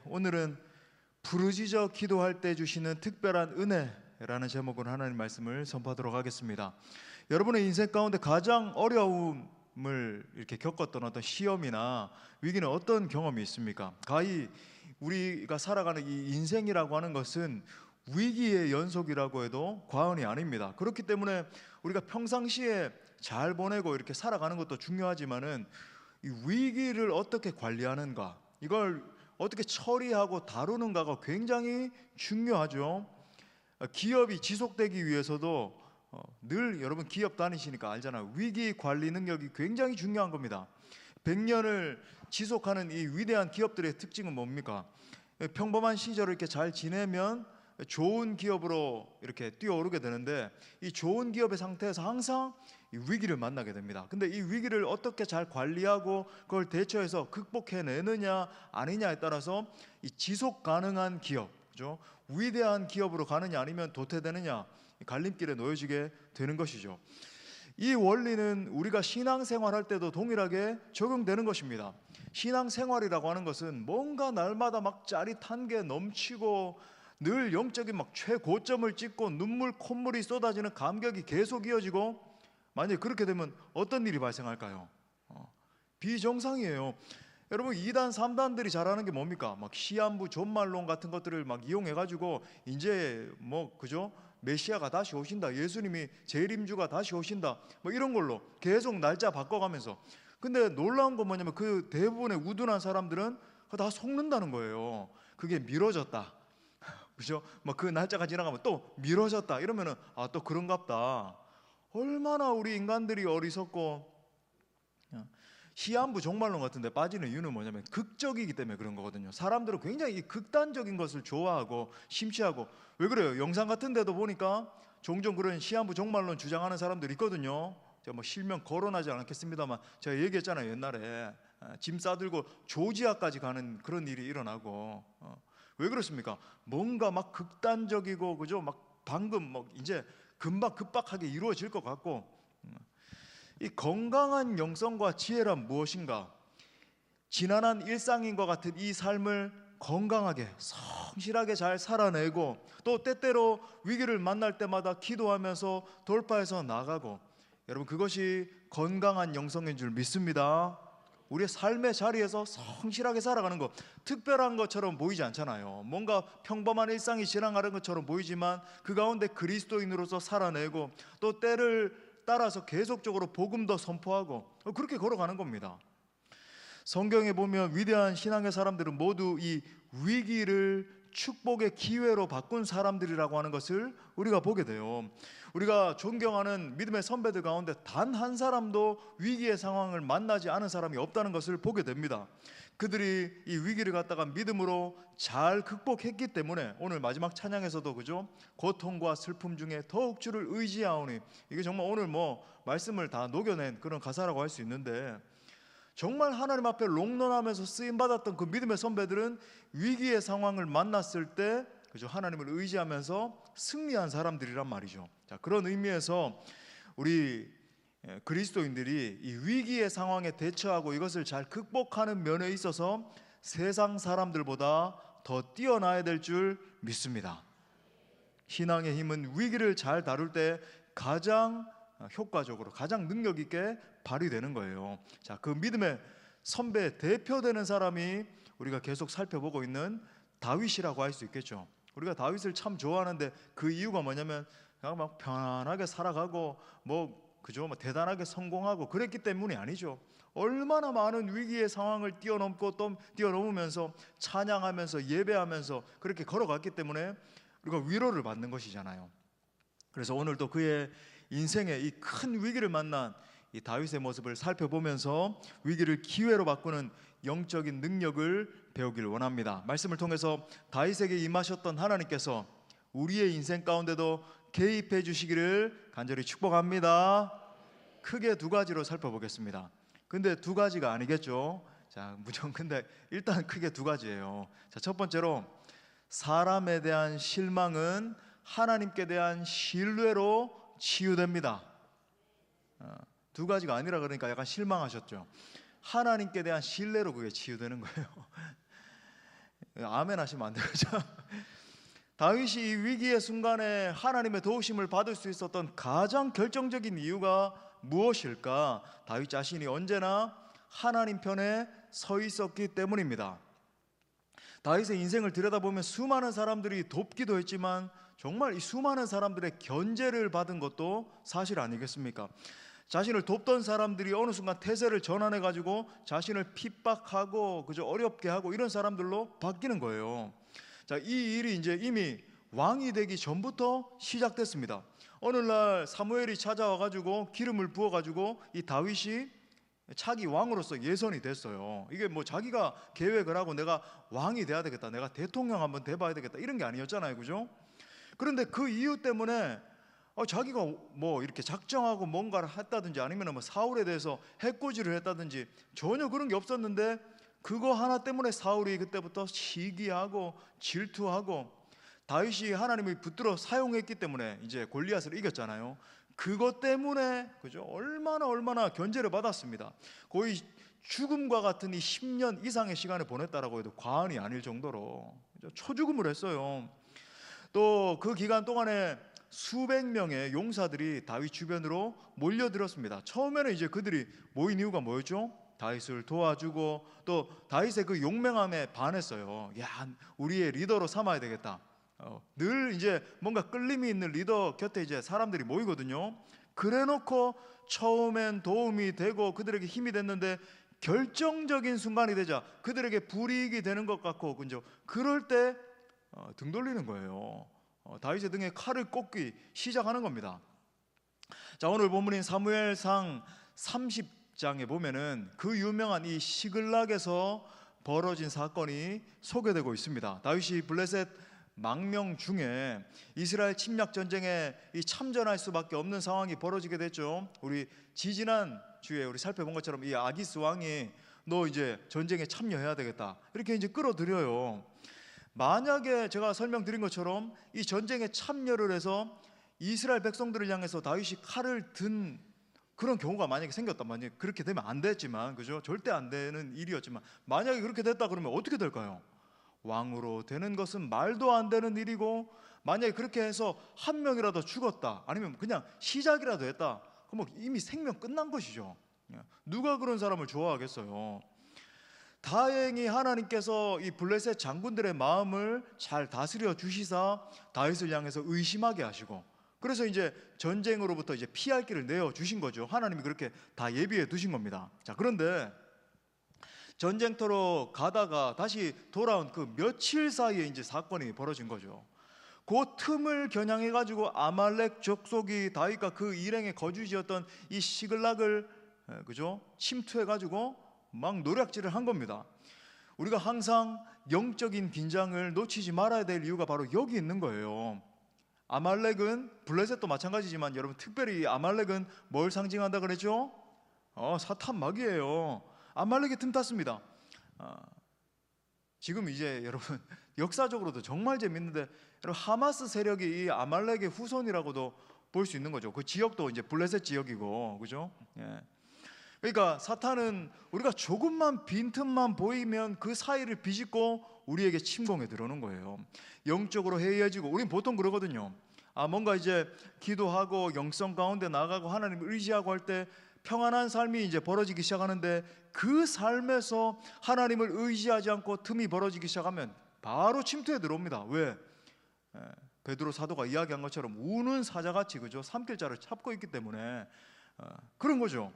오늘은 부르짖어 기도할 때 주시는 특별한 은혜라는 제목으로 하나님 말씀을 선포하도록 하겠습니다. 여러분의 인생 가운데 가장 어려움을 이렇게 겪었던 어떤 시험이나 위기는 어떤 경험이 있습니까? 가히 우리가 살아가는 이 인생이라고 하는 것은 위기의 연속이라고 해도 과언이 아닙니다. 그렇기 때문에 우리가 평상시에 잘 보내고 이렇게 살아가는 것도 중요하지만은 이 위기를 어떻게 관리하는가, 이걸 어떻게 처리하고 다루는가가 굉장히 중요하죠. 기업이 지속되기 위해서도 늘 여러분 기업 다니시니까 알잖아요. 위기 관리 능력이 굉장히 중요한 겁니다. 100년을 지속하는 이 위대한 기업들의 특징은 뭡니까? 평범한 시절을 이렇게 잘 지내면 좋은 기업으로 이렇게 뛰어오르게 되는데, 이 좋은 기업의 상태에서 항상 이 위기를 만나게 됩니다. 근데 이 위기를 어떻게 잘 관리하고 그걸 대처해서 극복해내느냐 아니냐에 따라서 이 지속 가능한 기업, 그죠? 위대한 기업으로 가느냐 아니면 도태되느냐, 갈림길에 놓여지게 되는 것이죠. 이 원리는 우리가 신앙생활 할 때도 동일하게 적용되는 것입니다. 신앙생활이라고 하는 것은 뭔가 날마다 막 짜릿한 게 넘치고 늘 영적인 막 최고점을 찍고 눈물 콧물이 쏟아지는 감격이 계속 이어지고, 만약에 그렇게 되면 어떤 일이 발생할까요? 비정상이에요. 여러분, 2단 3단들이 잘하는 게 뭡니까? 막 시한부 존말론 같은 것들을 막 이용해가지고 이제 뭐 그죠? 메시아가 다시 오신다, 예수님이 재림주가 다시 오신다, 뭐 이런 걸로 계속 날짜 바꿔가면서. 근데 놀라운 건 뭐냐면 그 대부분의 우둔한 사람들은 다 속는다는 거예요. 그게 미뤄졌다, 그죠? 막 그 날짜가 지나가면 또 미뤄졌다 이러면은 또 그런갑다. 얼마나 우리 인간들이 어리석고 시한부 종말론 같은 데 빠지는 이유는 뭐냐면 극적이기 때문에 그런 거거든요. 사람들은 굉장히 이 극단적인 것을 좋아하고 심취하고. 왜 그래요? 영상 같은 데도 보니까 종종 그런 시한부 종말론 주장하는 사람들이 있거든요. 제가 뭐 실명 거론하지 않겠습니다만 제가 얘기했잖아요. 옛날에 짐 싸들고 조지아까지 가는 그런 일이 일어나고. 왜 그렇습니까? 뭔가 막 극단적이고, 그죠? 막 방금 뭐 이제 금방 급박하게 이루어질 것 같고. 이 건강한 영성과 지혜란 무엇인가? 지난한 일상인과 같은 이 삶을 건강하게 성실하게 잘 살아내고, 또 때때로 위기를 만날 때마다 기도하면서 돌파해서 나가고, 여러분 그것이 건강한 영성인 줄 믿습니다. 우리의 삶의 자리에서 성실하게 살아가는 것, 특별한 것처럼 보이지 않잖아요. 뭔가 평범한 일상이 지나가는 것처럼 보이지만 그 가운데 그리스도인으로서 살아내고, 또 때를 따라서 계속적으로 복음도 선포하고, 그렇게 걸어가는 겁니다. 성경에 보면 위대한 신앙의 사람들은 모두 이 위기를 축복의 기회로 바꾼 사람들이라고 하는 것을 우리가 보게 돼요. 우리가 존경하는 믿음의 선배들 가운데 단 한 사람도 위기의 상황을 만나지 않은 사람이 없다는 것을 보게 됩니다. 그들이 이 위기를 갖다가 믿음으로 잘 극복했기 때문에 오늘 마지막 찬양에서도, 그죠? 고통과 슬픔 중에 더욱 주를 의지하오니, 이게 정말 오늘 뭐 말씀을 다 녹여낸 그런 가사라고 할 수 있는데, 정말 하나님 앞에 롱런하면서 쓰임받았던 그 믿음의 선배들은 위기의 상황을 만났을 때, 그죠? 하나님을 의지하면서 승리한 사람들이란 말이죠. 자, 그런 의미에서 우리 그리스도인들이 이 위기의 상황에 대처하고 이것을 잘 극복하는 면에 있어서 세상 사람들보다 더 뛰어나야 될 줄 믿습니다. 신앙의 힘은 위기를 잘 다룰 때 가장 효과적으로, 가장 능력 있게 발휘되는 거예요. 자, 그 믿음의 선배 대표되는 사람이 우리가 계속 살펴보고 있는 다윗이라고 할 수 있겠죠. 우리가 다윗을 참 좋아하는데 그 이유가 뭐냐면 그냥 막 편안하게 살아가고 뭐 그죠? 뭐 대단하게 성공하고 그랬기 때문이 아니죠. 얼마나 많은 위기의 상황을 뛰어넘고 또 뛰어넘으면서 찬양하면서 예배하면서 그렇게 걸어갔기 때문에 우리가 위로를 받는 것이잖아요. 그래서 오늘도 그의 인생의 이 큰 위기를 만난 이 다윗의 모습을 살펴보면서 위기를 기회로 바꾸는 영적인 능력을 배우기를 원합니다. 말씀을 통해서 다윗에게 임하셨던 하나님께서 우리의 인생 가운데도 개입해 주시기를 간절히 축복합니다. 크게 두 가지로 살펴보겠습니다. 근데 두 가지가 아니겠죠. 자, 무조건 근데 일단 크게 두 가지예요. 자, 첫 번째로 사람에 대한 실망은 하나님께 대한 신뢰로 치유됩니다. 두 가지가 아니라 그러니까 약간 실망하셨죠. 하나님께 대한 신뢰로 그게 치유되는 거예요. 아멘 하시면 안 되죠. 다윗이 이 위기의 순간에 하나님의 도우심을 받을 수 있었던 가장 결정적인 이유가 무엇일까? 다윗 자신이 언제나 하나님 편에 서 있었기 때문입니다. 다윗의 인생을 들여다보면 수많은 사람들이 돕기도 했지만 정말 이 수많은 사람들의 견제를 받은 것도 사실 아니겠습니까? 자신을 돕던 사람들이 어느 순간 태세를 전환해 가지고 자신을 핍박하고 그저 어렵게 하고 이런 사람들로 바뀌는 거예요. 자, 이 일이 이제 이미 왕이 되기 전부터 시작됐습니다. 어느 날 사무엘이 찾아와 가지고 기름을 부어 가지고 이 다윗이 차기 왕으로서 예선이 됐어요. 이게 뭐 자기가 계획을 하고 내가 왕이 돼야 되겠다, 내가 대통령 한번 돼봐야 되겠다 이런 게 아니었잖아요, 그죠? 그런데 그 이유 때문에 자기가 뭐 이렇게 작정하고 뭔가를 했다든지 아니면 뭐 사울에 대해서 해코지를 했다든지 전혀 그런 게 없었는데 그거 하나 때문에 사울이 그때부터 시기하고 질투하고 다윗이 하나님이 붙들어 사용했기 때문에 이제 골리앗을 이겼잖아요. 그것 때문에 그죠? 얼마나 견제를 받았습니다. 거의 죽음과 같은 이 10년 이상의 시간을 보냈다라고 해도 과언이 아닐 정도로 초죽음을 했어요. 또 그 기간 동안에 수백 명의 용사들이 다윗 주변으로 몰려들었습니다. 처음에는 이제 그들이 모인 이유가 뭐였죠? 다윗을 도와주고 또 다윗의 그 용맹함에 반했어요. 야, 우리의 리더로 삼아야 되겠다. 늘 이제 뭔가 끌림이 있는 리더 곁에 이제 사람들이 모이거든요. 그래놓고 처음엔 도움이 되고 그들에게 힘이 됐는데 결정적인 순간이 되자 그들에게 불이익이 되는 것 같고 그죠? 그럴 때 등 돌리는 거예요. 다윗의 등에 칼을 꽂기 시작하는 겁니다. 자, 오늘 본문인 사무엘상 30장에 보면은 그 유명한 이 시글락에서 벌어진 사건이 소개되고 있습니다. 다윗이 블레셋 망명 중에 이스라엘 침략 전쟁에 참전할 수밖에 없는 상황이 벌어지게 됐죠. 우리 지지난 주에 우리 살펴본 것처럼 이 아기스 왕이 너 이제 전쟁에 참여해야 되겠다 이렇게 이제 끌어들여요. 만약에 제가 설명드린 것처럼 이 전쟁에 참여를 해서 이스라엘 백성들을 향해서 다윗이 칼을 든 그런 경우가 만약에 생겼단 말이에요. 그렇게 되면 안 됐지만 그죠? 절대 안 되는 일이었지만 만약에 그렇게 됐다 그러면 어떻게 될까요? 왕으로 되는 것은 말도 안 되는 일이고 만약에 그렇게 해서 한 명이라도 죽었다 아니면 그냥 시작이라도 했다 그럼 이미 생명 끝난 것이죠. 누가 그런 사람을 좋아하겠어요? 다행히 하나님께서 이 블레셋 장군들의 마음을 잘 다스려 주시사 다윗을 향해서 의심하게 하시고 그래서 이제 전쟁으로부터 이제 피할 길을 내어 주신 거죠. 하나님이 그렇게 다 예비해 두신 겁니다. 자, 그런데 전쟁터로 가다가 다시 돌아온 그 며칠 사이에 이제 사건이 벌어진 거죠. 그 틈을 겨냥해 가지고 아말렉 족속이 다윗과 그 일행의 거주지였던 이 시글락을 그죠? 침투해 가지고 막 노략질을 한 겁니다. 우리가 항상 영적인 긴장을 놓치지 말아야 될 이유가 바로 여기 있는 거예요. 아말렉은 블레셋도 마찬가지지만 여러분 특별히 아말렉은 뭘 상징한다 그랬죠? 사탄 마귀예요. 아말렉이 틈탔습니다. 지금 이제 여러분 역사적으로도 정말 재밌는데 여러분 하마스 세력이 이 아말렉의 후손이라고도 볼 수 있는 거죠. 그 지역도 이제 블레셋 지역이고 그죠? 예. 그러니까 사탄은 우리가 조금만 빈틈만 보이면 그 사이를 비집고 우리에게 침공해 들어오는 거예요. 영적으로 해이해지고 우리는 보통 그러거든요. 뭔가 이제 기도하고 영성 가운데 나가고 하나님을 의지하고 할 때 평안한 삶이 이제 벌어지기 시작하는데 그 삶에서 하나님을 의지하지 않고 틈이 벌어지기 시작하면 바로 침투해 들어옵니다. 왜? 베드로 사도가 이야기한 것처럼 우는 사자같이 그죠? 삼킬자를 잡고 있기 때문에 그런 거죠.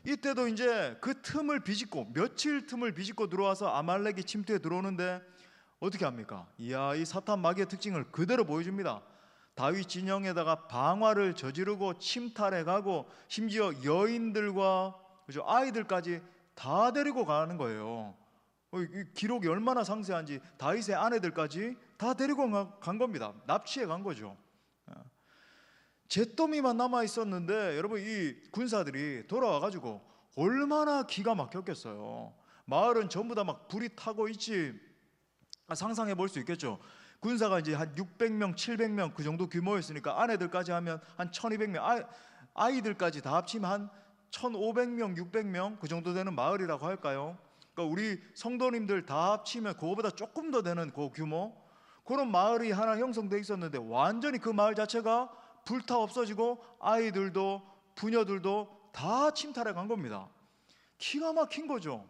이때도 이제 그 틈을 비집고 며칠 틈을 비집고 들어와서 아말렉이 침투해 들어오는데 어떻게 합니까? 이야, 이 사탄 마귀의 특징을 그대로 보여줍니다. 다윗 진영에다가 방화를 저지르고 침탈해 가고 심지어 여인들과 그죠? 아이들까지 다 데리고 가는 거예요. 이 기록이 얼마나 상세한지 다윗의 아내들까지 다 데리고 간 겁니다. 납치해 간 거죠. 잿더미만 남아 있었는데 여러분 이 군사들이 돌아와 가지고 얼마나 기가 막혔겠어요. 마을은 전부 다 막 불이 타고 있지. 상상해 볼 수 있겠죠. 군사가 이제 한 600명, 700명 그 정도 규모였으니까 아내들까지 하면 한 1200명, 아이들까지 다 합치면 한 1500명, 600명 그 정도 되는 마을이라고 할까요? 그러니까 우리 성도님들 다 합치면 그거보다 조금 더 되는 그 규모, 그런 마을이 하나 형성돼 있었는데 완전히 그 마을 자체가 불타 없어지고 아이들도 부녀들도 다 침탈해 간 겁니다. 기가 막힌 거죠.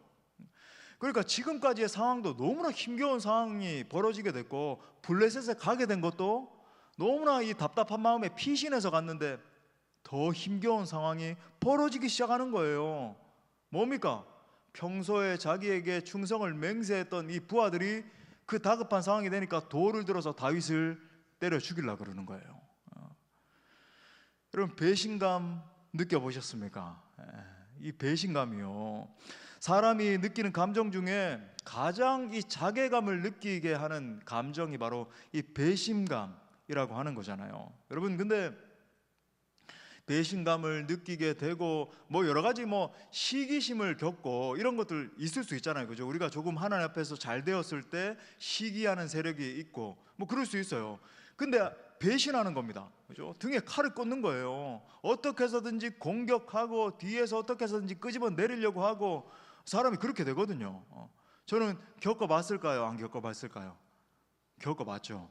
그러니까 지금까지의 상황도 너무나 힘겨운 상황이 벌어지게 됐고, 블레셋에 가게 된 것도 너무나 이 답답한 마음에 피신해서 갔는데 더 힘겨운 상황이 벌어지기 시작하는 거예요. 뭡니까? 평소에 자기에게 충성을 맹세했던 이 부하들이 그 다급한 상황이 되니까 돌을 들어서 다윗을 때려 죽이려고 그러는 거예요. 여러분, 배신감 느껴보셨습니까? 이 배신감이요, 사람이 느끼는 감정 중에 가장 이 자괴감을 느끼게 하는 감정이 바로 이 배신감이라고 하는 거잖아요. 여러분, 근데 배신감을 느끼게 되고 뭐 여러 가지 뭐 시기심을 겪고 이런 것들 있을 수 있잖아요. 그죠? 우리가 조금 하나님 앞에서 잘 되었을 때 시기하는 세력이 있고 뭐 그럴 수 있어요. 근데 배신하는 겁니다. 그죠? 등에 칼을 꽂는 거예요. 어떻게 해서든지 공격하고 뒤에서 어떻게 해서든지 끄집어 내리려고 하고, 사람이 그렇게 되거든요. 저는 겪어봤을까요? 안 겪어봤을까요? 겪어봤죠.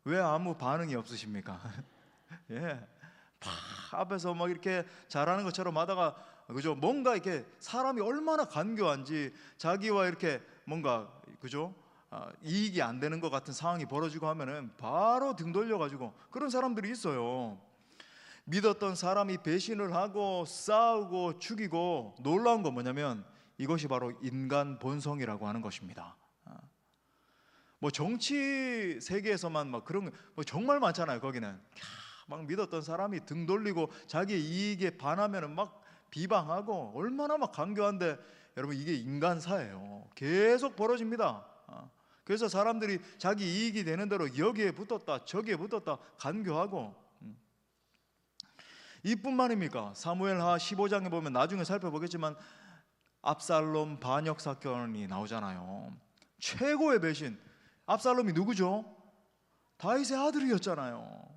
왜 아무 반응이 없으십니까? 예. 앞에서 막 이렇게 잘하는 것처럼 하다가, 그죠? 뭔가 이렇게 사람이 얼마나 간교한지 자기와 이렇게 뭔가, 그죠? 이익이 안 되는 것 같은 상황이 벌어지고 하면은 바로 등 돌려가지고 그런 사람들이 있어요. 믿었던 사람이 배신을 하고 싸우고 죽이고, 놀라운 건 뭐냐면 이것이 바로 인간 본성이라고 하는 것입니다. 뭐 정치 세계에서만 막 그런 뭐 정말 많잖아요. 거기는 막 믿었던 사람이 등 돌리고 자기 이익에 반하면은 막 비방하고 얼마나 막 간교한데, 여러분 이게 인간사예요. 계속 벌어집니다. 그래서 사람들이 자기 이익이 되는 대로 여기에 붙었다 저기에 붙었다 간교하고, 이뿐만입니까? 사무엘하 15장에 보면 나중에 살펴보겠지만 압살롬 반역 사건이 나오잖아요. 최고의 배신. 압살롬이 누구죠? 다윗의 아들이었잖아요.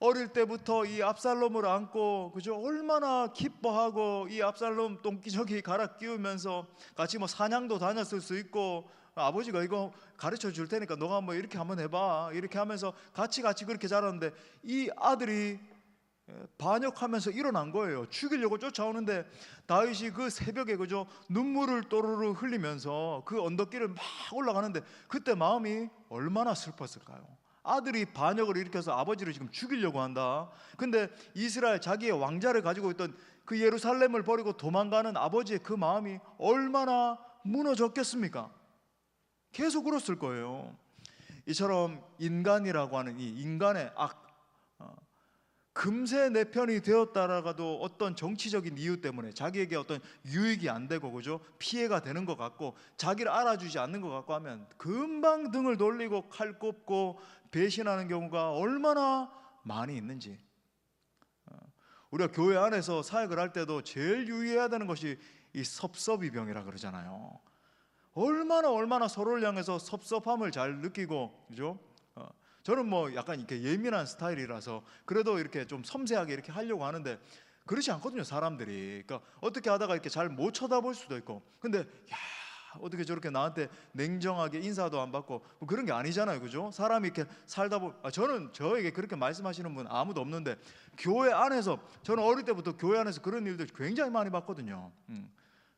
어릴 때부터 이 압살롬을 안고, 그죠? 얼마나 기뻐하고 이 압살롬 똥기저귀 갈아 끼우면서 같이 뭐 사냥도 다녔을 수 있고, 아버지가 이거 가르쳐 줄 테니까 너가 뭐 이렇게 한번 해봐 이렇게 하면서 같이 그렇게 자랐는데, 이 아들이 반역하면서 일어난 거예요. 죽이려고 쫓아오는데 다윗이 그 새벽에, 그죠? 눈물을 또르르 흘리면서 그 언덕길을 막 올라가는데 그때 마음이 얼마나 슬펐을까요? 아들이 반역을 일으켜서 아버지를 지금 죽이려고 한다. 근데 이스라엘 자기의 왕자를 가지고 있던 그 예루살렘을 버리고 도망가는 아버지의 그 마음이 얼마나 무너졌겠습니까? 계속 울었을 거예요. 이처럼 인간이라고 하는 이 인간의 악, 금세 내 편이 되었다라도 어떤 정치적인 이유 때문에 자기에게 어떤 유익이 안 되고, 그죠? 피해가 되는 것 같고 자기를 알아주지 않는 것 같고 하면 금방 등을 돌리고 칼 꼽고 배신하는 경우가 얼마나 많이 있는지. 우리가 교회 안에서 사역을 할 때도 제일 유의해야 되는 것이 이 섭섭이병이라 그러잖아요. 얼마나 서로를 향해서 섭섭함을 잘 느끼고, 그죠? 저는 뭐 약간 이렇게 예민한 스타일이라서 그래도 이렇게 좀 섬세하게 이렇게 하려고 하는데 그렇지 않거든요, 사람들이. 그러니까 어떻게 하다가 이렇게 잘 못 쳐다볼 수도 있고, 근데 야, 어떻게 저렇게 나한테 냉정하게 인사도 안 받고 뭐 그런 게 아니잖아요, 그죠? 사람이 이렇게 살다 저는 저에게 그렇게 말씀하시는 분 아무도 없는데, 교회 안에서 저는 어릴 때부터 교회 안에서 그런 일들 굉장히 많이 봤거든요.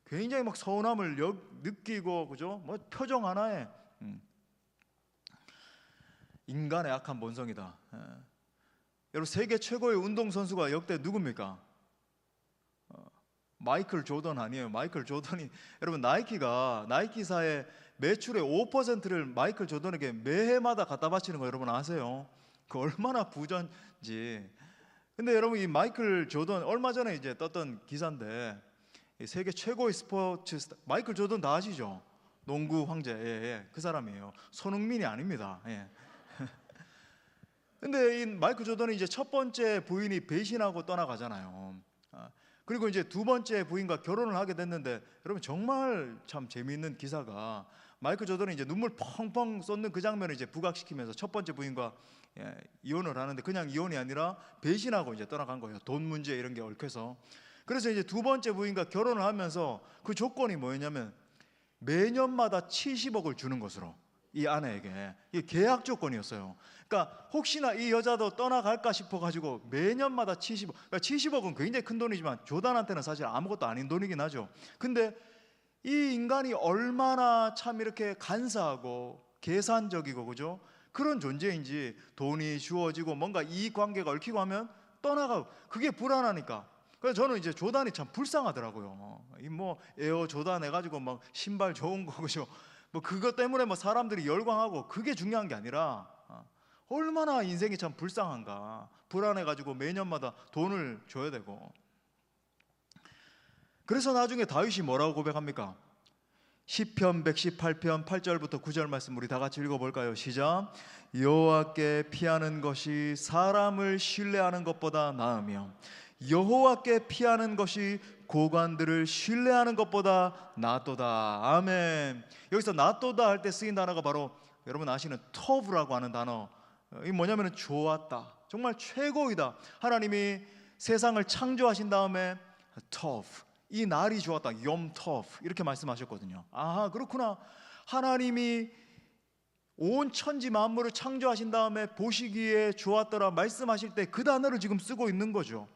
굉장히 막 서운함을 느끼고, 그죠? 뭐 표정 하나에 인간의 악한 본성이다. 여러분, 세계 최고의 운동선수가 역대 누굽니까? 마이클 조던 아니에요. 마이클 조던이, 여러분 나이키사의 매출의 5%를 마이클 조던에게 매해마다 갖다 바치는 거 여러분 아세요? 그 얼마나 부전지. 근데 여러분, 이 마이클 조던 얼마 전에 이제 떴던 기사인데, 세계 최고의 스포츠 스타 마이클 조던 다 아시죠? 농구 황제, 예, 그 사람이에요. 손흥민이 아닙니다. 예. 근데 이 마이클 조던이 이제 첫 번째 부인이 배신하고 떠나가잖아요. 그리고 이제 두 번째 부인과 결혼을 하게 됐는데, 여러분 정말 참 재미있는 기사가, 마이클 조던이 이제 눈물 펑펑 쏟는 그 장면을 이제 부각시키면서 첫 번째 부인과 이혼을 하는데, 그냥 이혼이 아니라 배신하고 이제 떠나간 거예요. 돈 문제 이런 게 얽혀서. 그래서 이제 두 번째 부인과 결혼을 하면서 그 조건이 뭐였냐면 매년마다 70억을 주는 것으로, 이 아내에게. 이게 계약 조건이었어요. 그러니까 혹시나 이 여자도 떠나갈까 싶어가지고 매년마다 70억, 그러니까 70억은 굉장히 큰 돈이지만 조단한테는 사실 아무것도 아닌 돈이긴 하죠. 근데 이 인간이 얼마나 참 이렇게 간사하고 계산적이고, 그죠? 그런 존재인지, 돈이 주어지고 뭔가 이 관계가 얽히고 하면 떠나가고, 그게 불안하니까. 그래서 저는 이제 조단이 참 불쌍하더라고요. 이 뭐 에어 조단 해가지고 막 신발 좋은 거, 그죠? 뭐 그것 때문에 뭐 사람들이 열광하고, 그게 중요한 게 아니라 얼마나 인생이 참 불쌍한가. 불안해가지고 매년마다 돈을 줘야 되고. 그래서 나중에 다윗이 뭐라고 고백합니까? 시편 118편 8절부터 9절 말씀 우리 다 같이 읽어볼까요? 시작. 여호와께 피하는 것이 사람을 신뢰하는 것보다 나으며 여호와께 피하는 것이 고관들을 신뢰하는 것보다 낫도다. 아멘. 여기서 낫도다 할 때 쓰인 단어가 바로 여러분 아시는 터브라고 하는 단어. 이 뭐냐면 좋았다, 정말 최고이다. 하나님이 세상을 창조하신 다음에 터브, 이 날이 좋았다, 염터브 이렇게 말씀하셨거든요. 아, 그렇구나. 하나님이 온 천지 만물을 창조하신 다음에 보시기에 좋았더라 말씀하실 때 그 단어를 지금 쓰고 있는 거죠.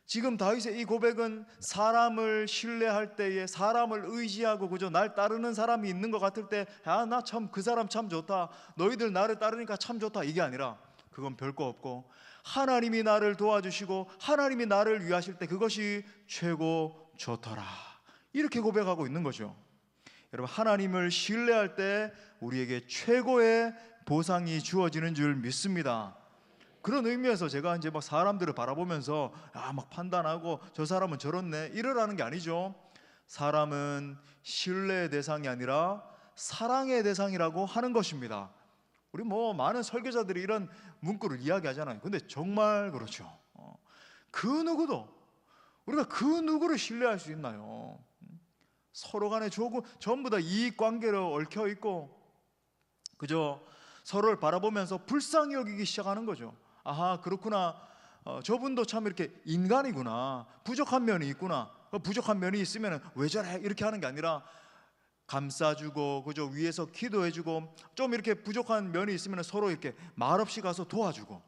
지금 다윗의 이 고백은 사람을 신뢰할 때에, 사람을 의지하고, 그죠? 날 따르는 사람이 있는 것 같을 때, 아, 나 참 그 사람 참 좋다, 너희들 나를 따르니까 참 좋다, 이게 아니라 그건 별거 없고 하나님이 나를 도와주시고 하나님이 나를 위하실 때 그것이 최고 좋더라, 이렇게 고백하고 있는 거죠. 여러분, 하나님을 신뢰할 때 우리에게 최고의 보상이 주어지는 줄 믿습니다. 그런 의미에서 제가 이제 막 사람들을 바라보면서 막 판단하고 저 사람은 저렇네 이러라는 게 아니죠. 사람은 신뢰의 대상이 아니라 사랑의 대상이라고 하는 것입니다. 우리 뭐 많은 설교자들이 이런 문구를 이야기하잖아요. 근데 정말 그렇죠. 그 누구도, 우리가 그 누구를 신뢰할 수 있나요? 서로 간에 전부 다 이익관계로 얽혀 있고, 그저 서로를 바라보면서 불쌍히 여기기 시작하는 거죠. 아하, 그렇구나. 저분도 참 이렇게 인간이구나. 부족한 면이 있구나. 부족한 면이 있으면 왜 저래? 이렇게 하는 게 아니라 감싸주고, 그저 위에서 기도해주고, 좀 이렇게 부족한 면이 있으면 서로 이렇게 말없이 가서 도와주고,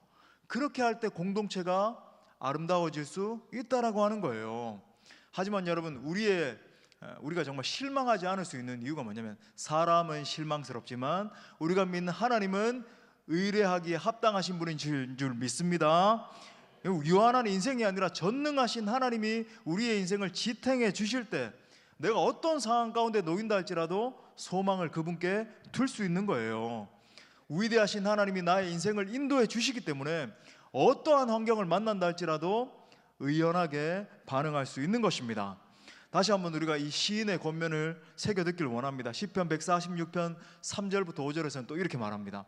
그렇게 할 때 공동체가 아름다워질 수 있다라고 하는 거예요. 하지만 여러분, 우리가 정말 실망하지 않을 수 있는 이유가 뭐냐면, 사람은 실망스럽지만 우리가 믿는 하나님은 의뢰하기에 합당하신 분인 줄 믿습니다. 유한한 인생이 아니라 전능하신 하나님이 우리의 인생을 지탱해 주실 때, 내가 어떤 상황 가운데 놓인다 할지라도 소망을 그분께 둘 수 있는 거예요. 위대하신 하나님이 나의 인생을 인도해 주시기 때문에 어떠한 환경을 만난다 할지라도 의연하게 반응할 수 있는 것입니다. 다시 한번 우리가 이 시인의 권면을 새겨 듣길 원합니다. 시편 146편 3절부터 5절에서는 또 이렇게 말합니다.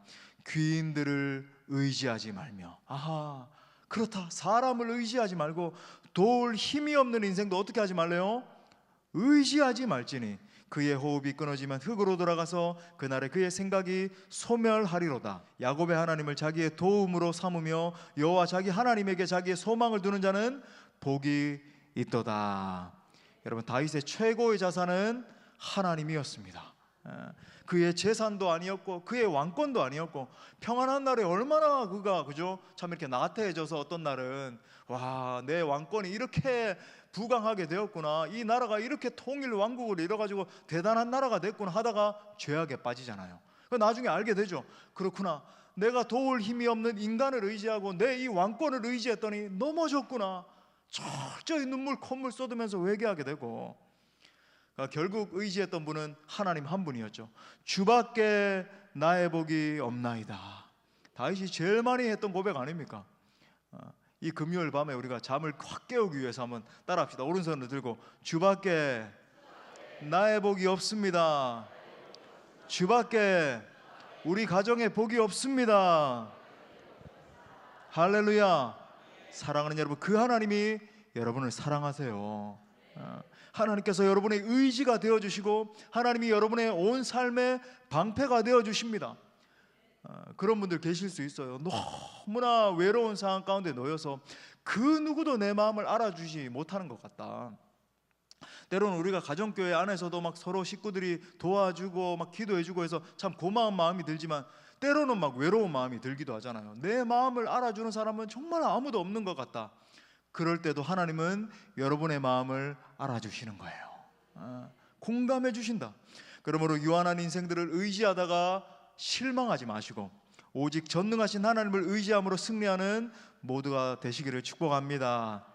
귀인들을 의지하지 말며. 아하, 그렇다. 사람을 의지하지 말고 도울 힘이 없는 인생도 어떻게 하지 말래요? 의지하지 말지니 그의 호흡이 끊어지면 흙으로 돌아가서 그날에 그의 생각이 소멸하리로다. 야곱의 하나님을 자기의 도움으로 삼으며 여호와 자기 하나님에게 자기의 소망을 두는 자는 복이 있도다. 여러분, 다윗의 최고의 자산은 하나님이었습니다. 그의 재산도 아니었고 그의 왕권도 아니었고, 평안한 날에 얼마나 그죠? 참 이렇게 나태해져서 어떤 날은 와, 내 왕권이 이렇게 부강하게 되었구나, 이 나라가 이렇게 통일 왕국을 이뤄가지고 대단한 나라가 됐구나 하다가 죄악에 빠지잖아요. 나중에 알게 되죠. 그렇구나, 내가 도울 힘이 없는 인간을 의지하고 내 이 왕권을 의지했더니 넘어졌구나. 철저히 콧물 쏟으면서 회개하게 되고, 결국 의지했던 분은 하나님 한 분이었죠. 주밖에 나의 복이 없나이다. 다윗이 제일 많이 했던 고백 아닙니까? 이 금요일 밤에 우리가 잠을 확 깨우기 위해서 한번 따라합시다. 오른손을 들고, 주밖에 나의 복이 없습니다. 주밖에 우리 가정에 복이 없습니다. 할렐루야. 사랑하는 여러분, 그 하나님이 여러분을 사랑하세요. 하나님께서 여러분의 의지가 되어주시고 하나님이 여러분의 온 삶의 방패가 되어주십니다. 그런 분들 계실 수 있어요. 너무나 외로운 상황 가운데 놓여서 그 누구도 내 마음을 알아주지 못하는 것 같다. 때로는 우리가 가정교회 안에서도 막 서로 식구들이 도와주고 막 기도해주고 해서 참 고마운 마음이 들지만, 때로는 막 외로운 마음이 들기도 하잖아요. 내 마음을 알아주는 사람은 정말 아무도 없는 것 같다. 그럴 때도 하나님은 여러분의 마음을 알아주시는 거예요. 공감해 주신다. 그러므로 유한한 인생들을 의지하다가 실망하지 마시고 오직 전능하신 하나님을 의지함으로 승리하는 모두가 되시기를 축복합니다.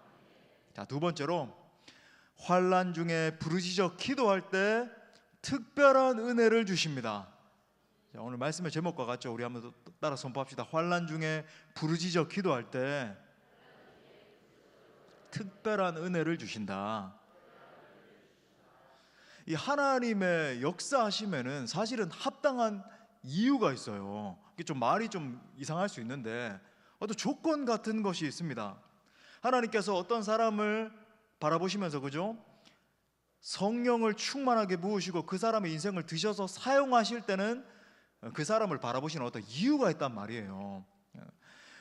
자, 두 번째로, 환난 중에 부르짖어 기도할 때 특별한 은혜를 주십니다. 자, 오늘 말씀의 제목과 같죠? 우리 한번 따라 선포합시다. 환난 중에 부르짖어 기도할 때 특별한 은혜를 주신다. 이 하나님의 역사하시면은 사실은 합당한 이유가 있어요. 이게 좀 말이 좀 이상할 수 있는데 어떤 조건 같은 것이 있습니다. 하나님께서 어떤 사람을 바라보시면서, 그죠? 성령을 충만하게 부으시고 그 사람의 인생을 드셔서 사용하실 때는 그 사람을 바라보시는 어떤 이유가 있단 말이에요.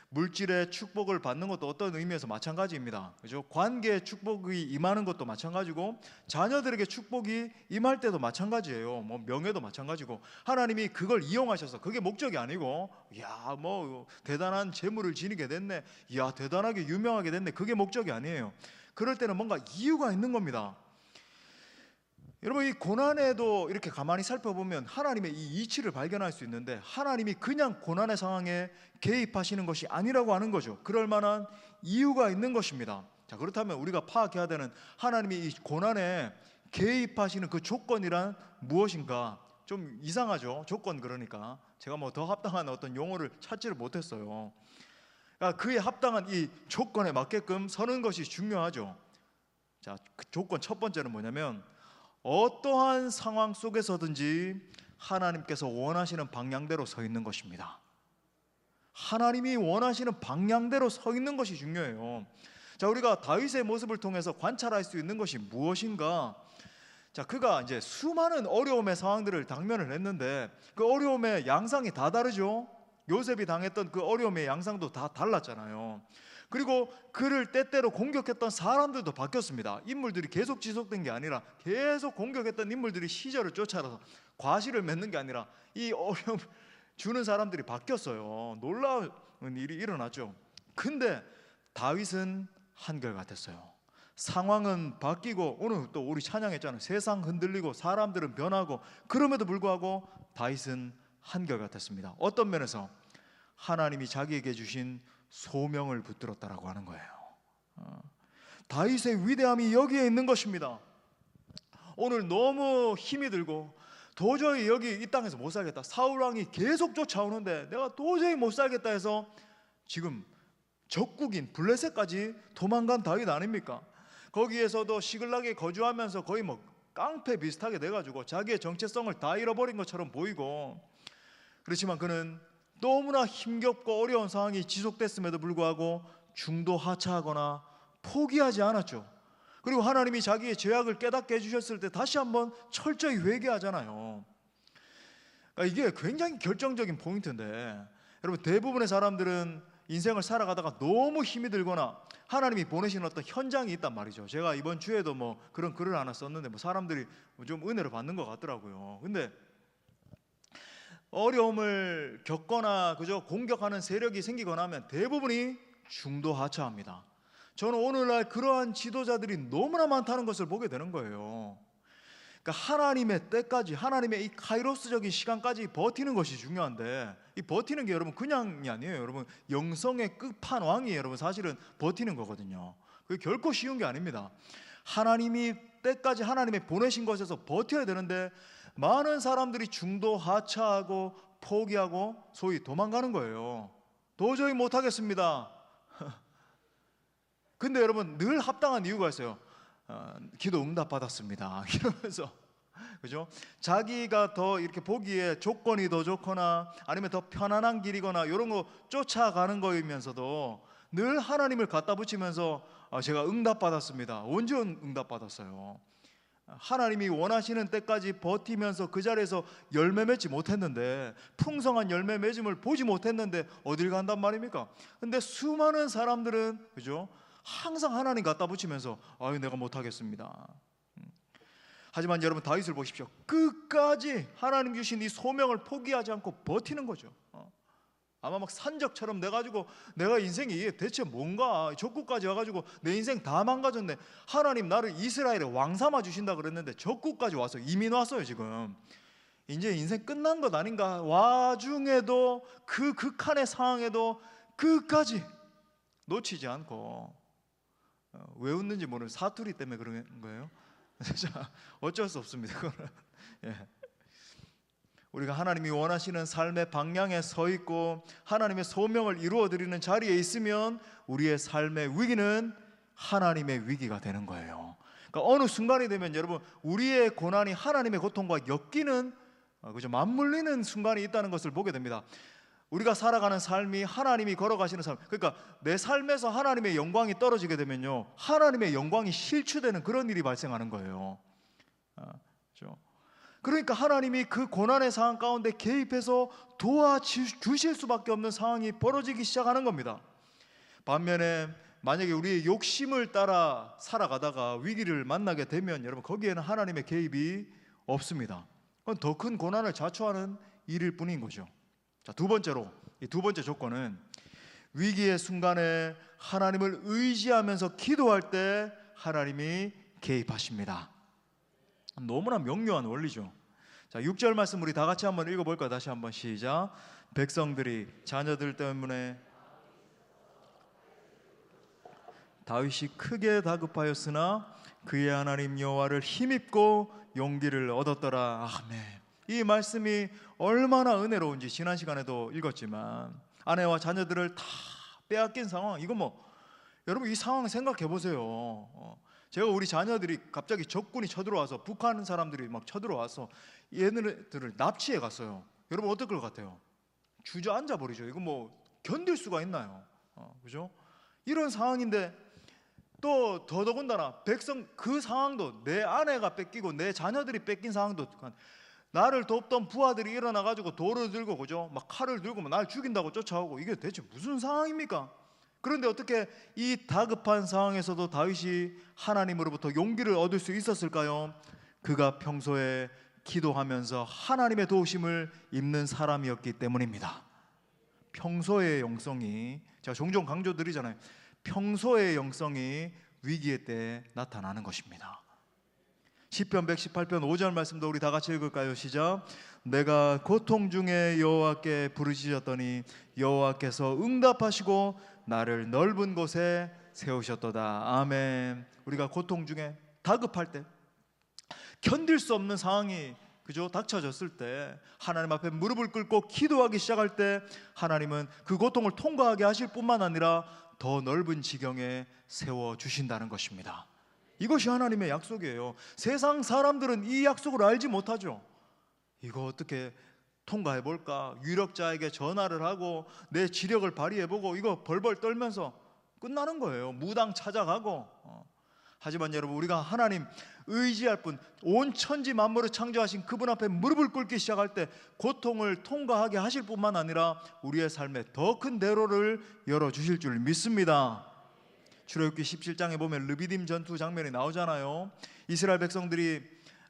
물질의 축복을 받는 것도 어떤 의미에서 마찬가지입니다. 그죠? 관계의 축복이 임하는 것도 마찬가지고 자녀들에게 축복이 임할 때도 마찬가지예요. 뭐 명예도 마찬가지고 하나님이 그걸 이용하셔서, 그게 목적이 아니고 야, 뭐 대단한 재물을 지니게 됐네, 야, 대단하게 유명하게 됐네, 그게 목적이 아니에요. 그럴 때는 뭔가 이유가 있는 겁니다. 여러분, 이 고난에도 이렇게 가만히 살펴보면 하나님의 이 이치를 발견할 수 있는데, 하나님이 그냥 고난의 상황에 개입하시는 것이 아니라고 하는 거죠. 그럴 만한 이유가 있는 것입니다. 자, 그렇다면 우리가 파악해야 되는 하나님이 이 고난에 개입하시는 그 조건이란 무엇인가? 좀 이상하죠, 조건. 그러니까 제가 뭐 더 합당한 어떤 용어를 찾지를 못했어요. 그러니까 그에 합당한 이 조건에 맞게끔 서는 것이 중요하죠. 자, 그 조건 첫 번째는 뭐냐면, 어떠한 상황 속에서든지 하나님께서 원하시는 방향대로 서 있는 것입니다. 하나님이 원하시는 방향대로 서 있는 것이 중요해요. 자, 우리가 다윗의 모습을 통해서 관찰할 수 있는 것이 무엇인가? 자, 그가 이제 수많은 어려움의 상황들을 당면을 했는데 그 어려움의 양상이 다 다르죠. 요셉이 당했던 그 어려움의 양상도 다 달랐잖아요. 그리고 그를 때때로 공격했던 사람들도 바뀌었습니다. 인물들이 계속 지속된 게 아니라 계속 공격했던 인물들이 시절을 쫓아서 과실을 맺는 게 아니라 이 어려움 주는 사람들이 바뀌었어요. 놀라운 일이 일어났죠. 근데 다윗은 한결같았어요. 상황은 바뀌고, 오늘 또 우리 찬양했잖아요. 세상 흔들리고 사람들은 변하고, 그럼에도 불구하고 다윗은 한결같았습니다. 어떤 면에서 하나님이 자기에게 주신 소명을 붙들었다라고 하는 거예요. 다윗의 위대함이 여기에 있는 것입니다. 오늘 너무 힘이 들고 도저히 여기 이 땅에서 못 살겠다, 사울 왕이 계속 쫓아오는데 내가 도저히 못 살겠다 해서 지금 적국인 블레셋까지 도망간 다윗 아닙니까? 거기에서도 시글락에 거주하면서 거의 뭐 깡패 비슷하게 돼가지고 자기의 정체성을 다 잃어버린 것처럼 보이고, 그렇지만 그는 너무나 힘겹고 어려운 상황이 지속됐음에도 불구하고 중도 하차하거나 포기하지 않았죠. 그리고 하나님이 자기의 죄악을 깨닫게 해주셨을 때 다시 한번 철저히 회개하잖아요. 그러니까 이게 굉장히 결정적인 포인트인데, 여러분, 대부분의 사람들은 인생을 살아가다가 너무 힘이 들거나 하나님이 보내시는 어떤 현장이 있단 말이죠. 제가 이번 주에도 뭐 그런 글을 하나 썼는데 뭐 사람들이 좀 은혜를 받는 것 같더라고요. 근데 어려움을 겪거나 그저 공격하는 세력이 생기거나 하면 대부분이 중도 하차합니다. 저는 오늘날 그러한 지도자들이 너무나 많다는 것을 보게 되는 거예요. 그러니까 하나님의 때까지, 하나님의 이 카이로스적인 시간까지 버티는 것이 중요한데, 이 버티는 게 여러분 그냥이 아니에요. 여러분, 영성의 끝판왕이 여러분 사실은 버티는 거거든요. 그게 결코 쉬운 게 아닙니다. 하나님이 때까지 하나님의 보내신 것에서 버텨야 되는데 많은 사람들이 중도 하차하고 포기하고 소위 도망가는 거예요. 도저히 못하겠습니다. 근데 여러분, 늘 합당한 이유가 있어요. 기도 응답 받았습니다 이러면서, 그죠? 자기가 더 이렇게 보기에 조건이 더 좋거나 아니면 더 편안한 길이거나 이런 거 쫓아가는 거이면서도 늘 하나님을 갖다 붙이면서 제가 응답 받았습니다. 언제 응답 받았어요? 하나님이 원하시는 때까지 버티면서 그 자리에서 열매 맺지 못했는데, 풍성한 열매 맺음을 보지 못했는데 어딜 간단 말입니까? 근데 수많은 사람들은, 그죠? 항상 하나님 갖다 붙이면서 아유, 내가 못하겠습니다. 하지만 여러분 다윗을 보십시오. 끝까지 하나님 주신 이 소명을 포기하지 않고 버티는 거죠. 아마 막 산적처럼 돼가지고 내가 인생이 이게 대체 뭔가 적국까지 와가지고 내 인생 다 망가졌네. 하나님 나를 이스라엘의 왕 삼아 주신다 그랬는데 적국까지 와서 이민 왔어요. 지금 이제 인생 끝난 것 아닌가. 와중에도 그 극한의 상황에도 끝까지 놓치지 않고, 왜 웃는지 모르는 사투리 때문에 그런 거예요. 어쩔 수 없습니다. 그거는. 예. 우리가 하나님이 원하시는 삶의 방향에 서 있고 하나님의 소명을 이루어 드리는 자리에 있으면 우리의 삶의 위기는 하나님의 위기가 되는 거예요. 그러니까 어느 순간이 되면 여러분 우리의 고난이 하나님의 고통과 엮이는, 그죠, 맞물리는 순간이 있다는 것을 보게 됩니다. 우리가 살아가는 삶이 하나님이 걸어가시는 삶, 그러니까 내 삶에서 하나님의 영광이 떨어지게 되면요, 하나님의 영광이 실추되는 그런 일이 발생하는 거예요. 그렇죠? 그러니까 하나님이 그 고난의 상황 가운데 개입해서 도와주실 수밖에 없는 상황이 벌어지기 시작하는 겁니다. 반면에 만약에 우리의 욕심을 따라 살아가다가 위기를 만나게 되면 여러분 거기에는 하나님의 개입이 없습니다. 그건 더 큰 고난을 자초하는 일일 뿐인 거죠. 자, 두 번째로, 이 두 번째 조건은 위기의 순간에 하나님을 의지하면서 기도할 때 하나님이 개입하십니다. 너무나 명료한 원리죠. 자, 6절 말씀 우리 다 같이 한번 읽어볼까요? 다시 한번 시작. 백성들이 자녀들 때문에 다윗이 크게 다급하였으나 그의 하나님 여호와를 힘입고 용기를 얻었더라. 아멘. 이 말씀이 얼마나 은혜로운지 지난 시간에도 읽었지만 아내와 자녀들을 다 빼앗긴 상황, 이거 뭐 여러분 이 상황 생각해 보세요. 제가 우리 자녀들이 갑자기 적군이 쳐들어와서 북한 사람들이 막 쳐들어와서 얘네들을 납치해 갔어요. 여러분 어떨 것 같아요? 주저앉아 버리죠. 이거 뭐 견딜 수가 있나요? 그죠? 이런 상황인데 또 더더군다나 백성 그 상황도 내 아내가 뺏기고 내 자녀들이 뺏긴 상황도 나를 돕던 부하들이 일어나 가지고 돌을 들고, 그죠, 막 칼을 들고 날 죽인다고 쫓아오고, 이게 대체 무슨 상황입니까? 그런데 어떻게 이 다급한 상황에서도 다윗이 하나님으로부터 용기를 얻을 수 있었을까요? 그가 평소에 기도하면서 하나님의 도우심을 입는 사람이었기 때문입니다. 평소의 영성이, 제가 종종 강조드리잖아요. 평소의 영성이 위기의 때 나타나는 것입니다. 시편 118편 5절 말씀도 우리 다 같이 읽을까요? 시작. 내가 고통 중에 여호와께 부르짖었더니 여호와께서 응답하시고 나를 넓은 곳에 세우셨도다. 아멘. 우리가 고통 중에 다급할 때, 견딜 수 없는 상황이, 그죠, 닥쳐졌을 때 하나님 앞에 무릎을 꿇고 기도하기 시작할 때 하나님은 그 고통을 통과하게 하실 뿐만 아니라 더 넓은 지경에 세워주신다는 것입니다. 이것이 하나님의 약속이에요. 세상 사람들은 이 약속을 알지 못하죠. 이거 어떻게 통과해 볼까? 유력자에게 전화를 하고 내 지력을 발휘해보고 이거 벌벌 떨면서 끝나는 거예요. 무당 찾아가고. 하지만 여러분 우리가 하나님 의지할 분, 온 천지 만물을 창조하신 그분 앞에 무릎을 꿇기 시작할 때 고통을 통과하게 하실 뿐만 아니라 우리의 삶에 더 큰 대로를 열어주실 줄 믿습니다. 출애굽기 17장에 보면 르비딤 전투 장면이 나오잖아요. 이스라엘 백성들이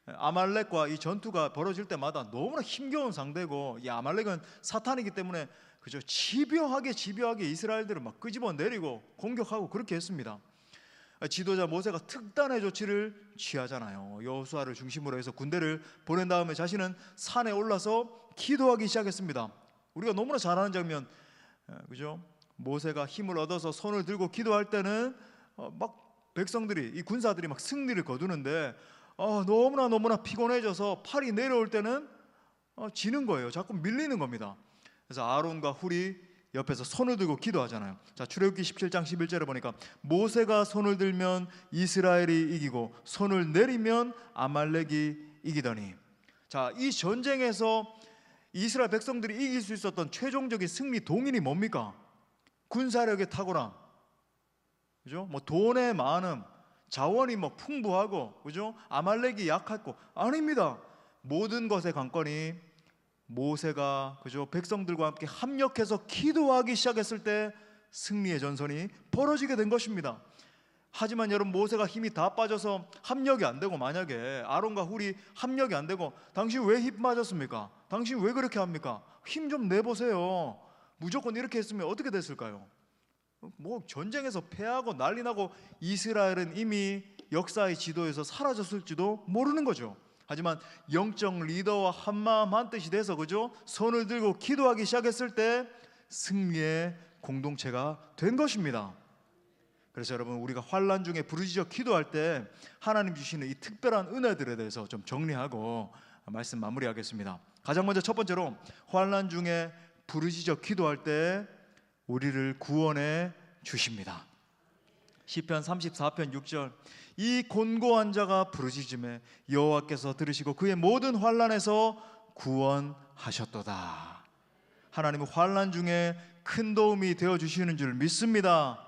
아말렉과 이 전투가 벌어질 때마다 너무나 힘겨운 상대고, 이 아말렉은 사탄이기 때문에, 그죠, 집요하게 이스라엘들을 막 끄집어 내리고 공격하고 그렇게 했습니다. 지도자 모세가 특단의 조치를 취하잖아요. 여호수아를 중심으로 해서 군대를 보낸 다음에 자신은 산에 올라서 기도하기 시작했습니다. 우리가 너무나 잘 아는 장면, 그죠? 모세가 힘을 얻어서 손을 들고 기도할 때는 막 백성들이, 이 군사들이 막 승리를 거두는데 너무나 피곤해져서 팔이 내려올 때는 지는 거예요. 자꾸 밀리는 겁니다. 그래서 아론과 훌이 옆에서 손을 들고 기도하잖아요. 자, 출애굽기 17장 11절에 보니까 모세가 손을 들면 이스라엘이 이기고 손을 내리면 아말렉이 이기더니, 자, 이 전쟁에서 이스라엘 백성들이 이길 수 있었던 최종적인 승리 동인이 뭡니까? 군사력의 탁월함, 그죠? 뭐 돈의 많음, 자원이 뭐 풍부하고, 그죠? 아말렉이 약했고, 아닙니다. 모든 것의 관건이 모세가, 그죠, 백성들과 함께 합력해서 기도하기 시작했을 때 승리의 전선이 벌어지게 된 것입니다. 하지만 여러분, 모세가 힘이 다 빠져서 합력이 안 되고, 만약에 아론과 훌이 합력이 안 되고, 당신 왜 힘 빠졌습니까? 당신 왜 그렇게 합니까? 힘 좀 내보세요. 무조건 이렇게 했으면 어떻게 됐을까요? 뭐 전쟁에서 패하고 난리 나고 이스라엘은 이미 역사의 지도에서 사라졌을지도 모르는 거죠. 하지만 영적 리더와 한마음 한뜻이 돼서, 그죠? 손을 들고 기도하기 시작했을 때 승리의 공동체가 된 것입니다. 그래서 여러분, 우리가 환난 중에 부르짖어 기도할 때 하나님 주시는 이 특별한 은혜들에 대해서 좀 정리하고 말씀 마무리하겠습니다. 가장 먼저 첫 번째로, 환난 중에 부르짖어 기도할 때 우리를 구원해 주십니다. 시편 34편 6절, 이 곤고한 자가 부르짖음에 여호와께서 들으시고 그의 모든 환난에서 구원하셨도다. 하나님은 환난 중에 큰 도움이 되어 주시는 줄 믿습니다.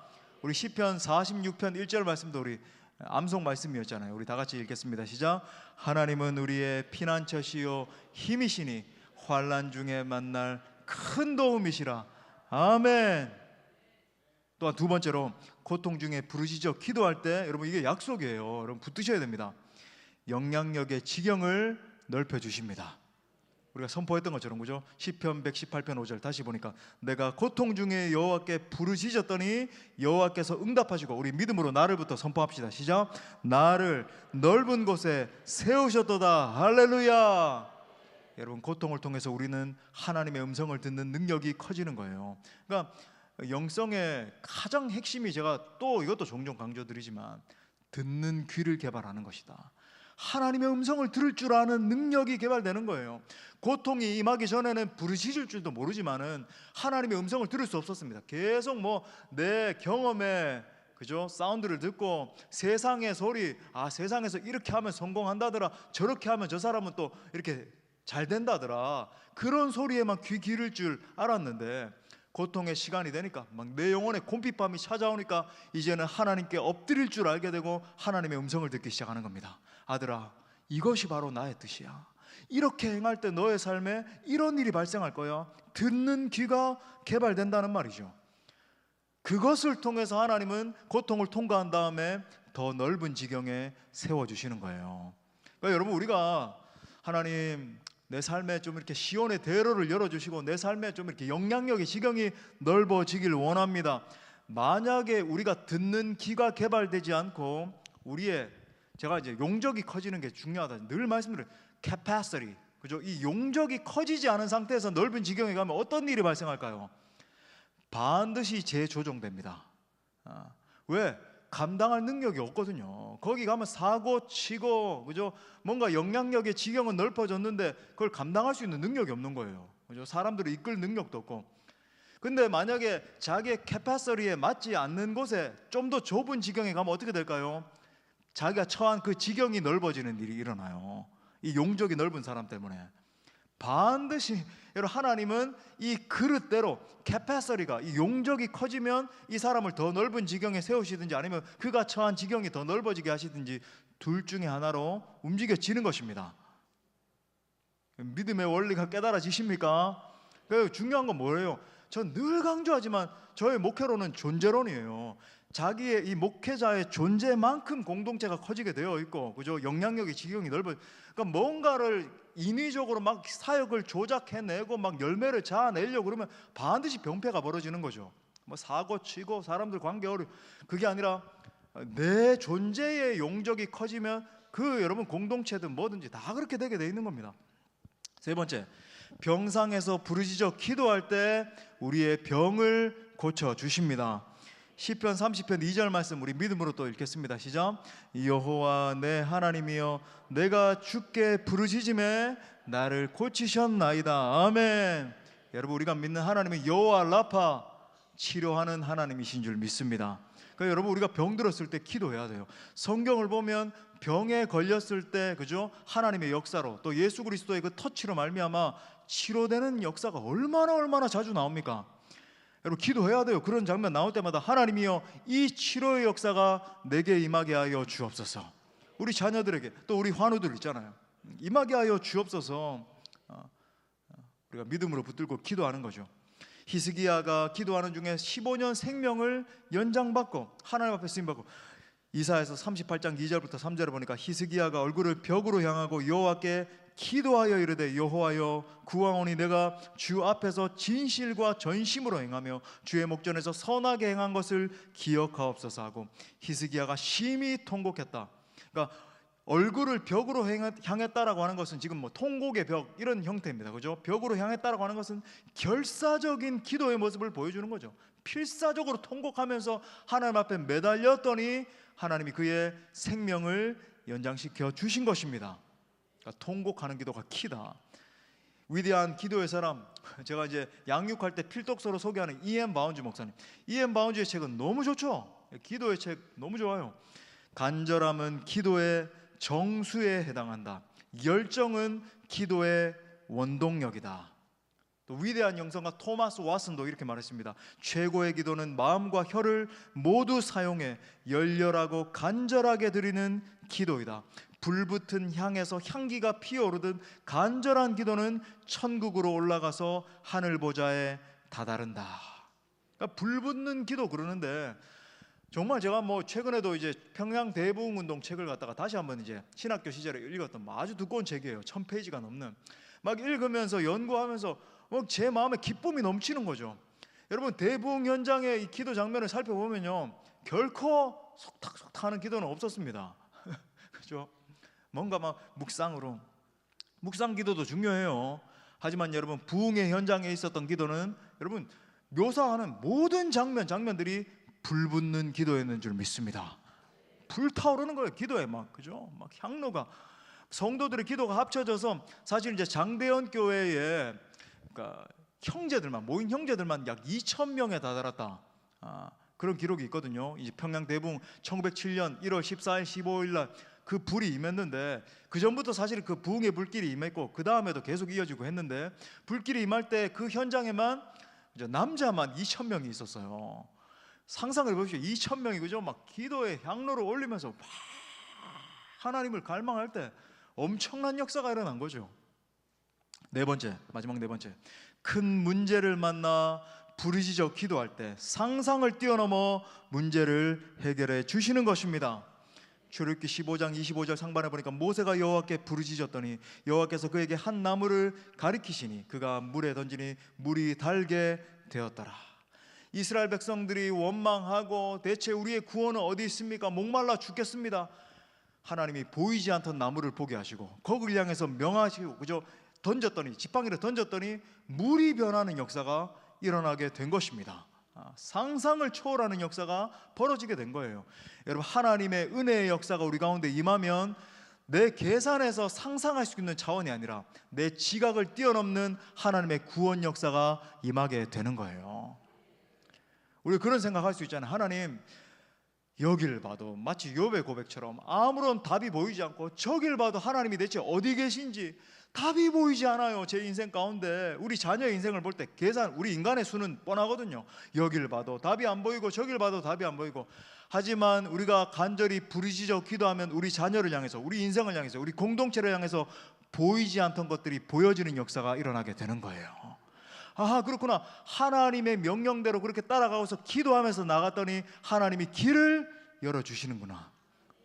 우리 시편 46편 1절 말씀도 우리 암송 말씀이었잖아요. 우리 다 같이 읽겠습니다. 시작. 하나님은 우리의 피난처시요 힘이시니 환난 중에 만날 큰 도움이시라. 아멘. 또한 두 번째로, 고통 중에 부르짖어 기도할 때, 여러분 이게 약속이에요. 여러분 붙드셔야 됩니다. 영향력의 지경을 넓혀 주십니다. 우리가 선포했던 것처럼, 그죠? 시편 118편 5절 다시 보니까, 내가 고통 중에 여호와께 부르짖었더니 여호와께서 응답하시고, 우리 믿음으로 나를부터 선포합시다. 시작. 나를 넓은 곳에 세우셨도다. 할렐루야. 여러분, 고통을 통해서 우리는 하나님의 음성을 듣는 능력이 커지는 거예요. 그러니까 영성의 가장 핵심이, 제가 또 이것도 종종 강조드리지만, 듣는 귀를 개발하는 것이다. 하나님의 음성을 들을 줄 아는 능력이 개발되는 거예요. 고통이 임하기 전에는 부르짖을 줄도 모르지만은 하나님의 음성을 들을 수 없었습니다. 계속 뭐 내 경험에, 그죠? 사운드를 듣고 세상의 소리, 세상에서 이렇게 하면 성공한다더라, 저렇게 하면 저 사람은 또 이렇게 잘 된다더라, 그런 소리에만 귀 기를 줄 알았는데, 고통의 시간이 되니까, 막 내 영혼에 곰핍함이 찾아오니까 이제는 하나님께 엎드릴 줄 알게 되고 하나님의 음성을 듣기 시작하는 겁니다. 아들아, 이것이 바로 나의 뜻이야. 이렇게 행할 때 너의 삶에 이런 일이 발생할 거야. 듣는 귀가 개발된다는 말이죠. 그것을 통해서 하나님은 고통을 통과한 다음에 더 넓은 지경에 세워주시는 거예요. 그러니까 여러분, 우리가 하나님, 내 삶에 좀 이렇게 시온의 대로를 열어주시고 내 삶에 좀 이렇게 영향력의 지경이 넓어지길 원합니다. 만약에 우리가 듣는 귀가 개발되지 않고 우리의, 제가 이제 용적이 커지는 게 중요하다 늘 말씀드려요. capacity, 그죠? 이 용적이 커지지 않은 상태에서 넓은 지경에 가면 어떤 일이 발생할까요? 반드시 재조정됩니다. 왜? 감당할 능력이 없거든요. 거기 가면 사고 치고, 그죠? 뭔가 영향력의 지경은 넓어졌는데 그걸 감당할 수 있는 능력이 없는 거예요. 그죠? 사람들을 이끌 능력도 없고. 근데 만약에 자기의 캐파시티에 맞지 않는 곳에 좀 더 좁은 지경에 가면 어떻게 될까요? 자기가 처한 그 지경이 넓어지는 일이 일어나요. 이 용적이 넓은 사람 때문에. 반드시 여러분, 하나님은 이 그릇대로 캐파시티가, 이 용적이 커지면 이 사람을 더 넓은 지경에 세우시든지 아니면 그가 처한 지경이 더 넓어지게 하시든지 둘 중에 하나로 움직여지는 것입니다. 믿음의 원리가 깨달아지십니까? 중요한 건 뭐예요? 전 늘 강조하지만 저의 목회론은 존재론이에요. 자기의 이 목회자의 존재만큼 공동체가 커지게 되어 있고, 그죠? 영향력의 지경이 넓어. 그러니까 뭔가를 인위적으로 막 사역을 조작해내고 막 열매를 자아내려고 그러면 반드시 병폐가 벌어지는 거죠. 뭐 사고 치고 사람들 관계 어려. 그게 아니라 내 존재의 용적이 커지면 그 여러분 공동체든 뭐든지 다 그렇게 되게 돼 있는 겁니다. 세 번째, 병상에서 부르짖어 기도할 때 우리의 병을 고쳐 주십니다. 시편 30편 2절 말씀 우리 믿음으로 또 읽겠습니다. 시작. 여호와 내 하나님이여, 내가 주께 부르짖음에 나를 고치셨나이다. 아멘. 여러분, 우리가 믿는 하나님은 여호와 라파, 치료하는 하나님이신 줄 믿습니다. 그러니까 여러분, 우리가 병들었을 때 기도해야 돼요. 성경을 보면 병에 걸렸을 때, 그죠? 하나님의 역사로, 또 예수 그리스도의 그 터치로 말미암아 치료되는 역사가 얼마나 자주 나옵니까? 여러분, 기도해야 돼요. 그런 장면 나올 때마다 하나님이여, 이 치료의 역사가 내게 임하게 하여 주옵소서. 우리 자녀들에게, 또 우리 환우들 있잖아요, 임하게 하여 주옵소서. 우리가 믿음으로 붙들고 기도하는 거죠. 히스기야가 기도하는 중에 15년 생명을 연장받고 하나님 앞에 쓰임받고, 이사야서 38장 2절부터 3절을 보니까 히스기야가 얼굴을 벽으로 향하고 여호와께 기도하여 이르되 여호와여 구하오니 내가 주 앞에서 진실과 전심으로 행하며 주의 목전에서 선하게 행한 것을 기억하옵소서 하고 히스기야가 심히 통곡했다. 그러니까 얼굴을 벽으로 향했다라고 하는 것은 지금 뭐 통곡의 벽 이런 형태입니다. 그죠? 벽으로 향했다라고 하는 것은 결사적인 기도의 모습을 보여주는 거죠. 필사적으로 통곡하면서 하나님 앞에 매달렸더니 하나님이 그의 생명을 연장시켜 주신 것입니다. 그러니까 통곡하는 기도가 키다. 위대한 기도의 사람, 제가 이제 양육할 때 필독서로 소개하는 E.M. 바운즈 목사님. E.M. 바운즈의 책은 너무 좋죠. 기도의 책 너무 좋아요. 간절함은 기도의 정수에 해당한다. 열정은 기도의 원동력이다. 또 위대한 영성가 토마스 왓슨도 이렇게 말했습니다. 최고의 기도는 마음과 혀를 모두 사용해 열렬하고 간절하게 드리는 기도이다. 불붙은 향에서 향기가 피어오르듯 간절한 기도는 천국으로 올라가서 하늘 보좌에 다다른다. 그러니까 불붙는 기도 그러는데 정말 제가 뭐 최근에도 이제 평양 대부흥운동 책을 갖다가 다시 한번 이제 신학교 시절에 읽었던 아주 두꺼운 책이에요. 1000페이지가 넘는. 막 읽으면서 연구하면서 제 마음에 기쁨이 넘치는 거죠. 여러분 대부흥 현장의 이 기도 장면을 살펴보면요 결코 속닥속닥 하는 기도는 없었습니다. 그렇죠? 뭔가 막 묵상으로 묵상 기도도 중요해요. 하지만 여러분 부흥의 현장에 있었던 기도는 여러분 묘사하는 모든 장면들이 불붙는 기도였는 줄 믿습니다. 불타오르는 거예요. 기도에 막 그죠? 막 향로가 성도들의 기도가 합쳐져서 사실 이제 장대현 교회에 그러니까 형제들만 모인 형제들만 약 2,000명에 다다랐다. 그런 기록이 있거든요. 이제 평양 대부흥 1907년 1월 14일 15일 날 그 불이 임했는데 그 전부터 사실 그 부흥의 불길이 임했고 그 다음에도 계속 이어지고 했는데 불길이 임할 때 그 현장에만 이제 남자만 2,000명이 있었어요. 상상을 해보십시오. 2,000명이 그죠? 막 기도의 향로를 올리면서 막 하나님을 갈망할 때 엄청난 역사가 일어난 거죠. 네 번째, 마지막 네 번째. 큰 문제를 만나 부르짖어 기도할 때 상상을 뛰어넘어 문제를 해결해 주시는 것입니다. 출애굽기 15장 25절 상반에 보니까 모세가 여호와께 부르짖었더니 여호와께서 그에게 한 나무를 가리키시니 그가 물에 던지니 물이 달게 되었더라. 이스라엘 백성들이 원망하고 대체 우리의 구원은 어디 있습니까? 목말라 죽겠습니다. 하나님이 보이지 않던 나무를 보게 하시고 거기를 향해서 명하시고 그저 던졌더니 지팡이를 던졌더니 물이 변하는 역사가 일어나게 된 것입니다. 상상을 초월하는 역사가 벌어지게 된 거예요. 여러분 하나님의 은혜의 역사가 우리 가운데 임하면 내 계산에서 상상할 수 있는 차원이 아니라 내 지각을 뛰어넘는 하나님의 구원 역사가 임하게 되는 거예요. 우리 그런 생각할 수 있잖아요. 하나님 여길 봐도 마치 욥의 고백처럼 아무런 답이 보이지 않고 저길 봐도 하나님이 대체 어디 계신지 답이 보이지 않아요. 제 인생 가운데 우리 자녀의 인생을 볼 때 계산 우리 인간의 수는 뻔하거든요. 여길 봐도 답이 안 보이고 저길 봐도 답이 안 보이고 하지만 우리가 간절히 부르짖어 기도하면 우리 자녀를 향해서 우리 인생을 향해서 우리 공동체를 향해서 보이지 않던 것들이 보여지는 역사가 일어나게 되는 거예요. 그렇구나. 하나님의 명령대로 그렇게 따라가고서 기도하면서 나갔더니 하나님이 길을 열어주시는구나.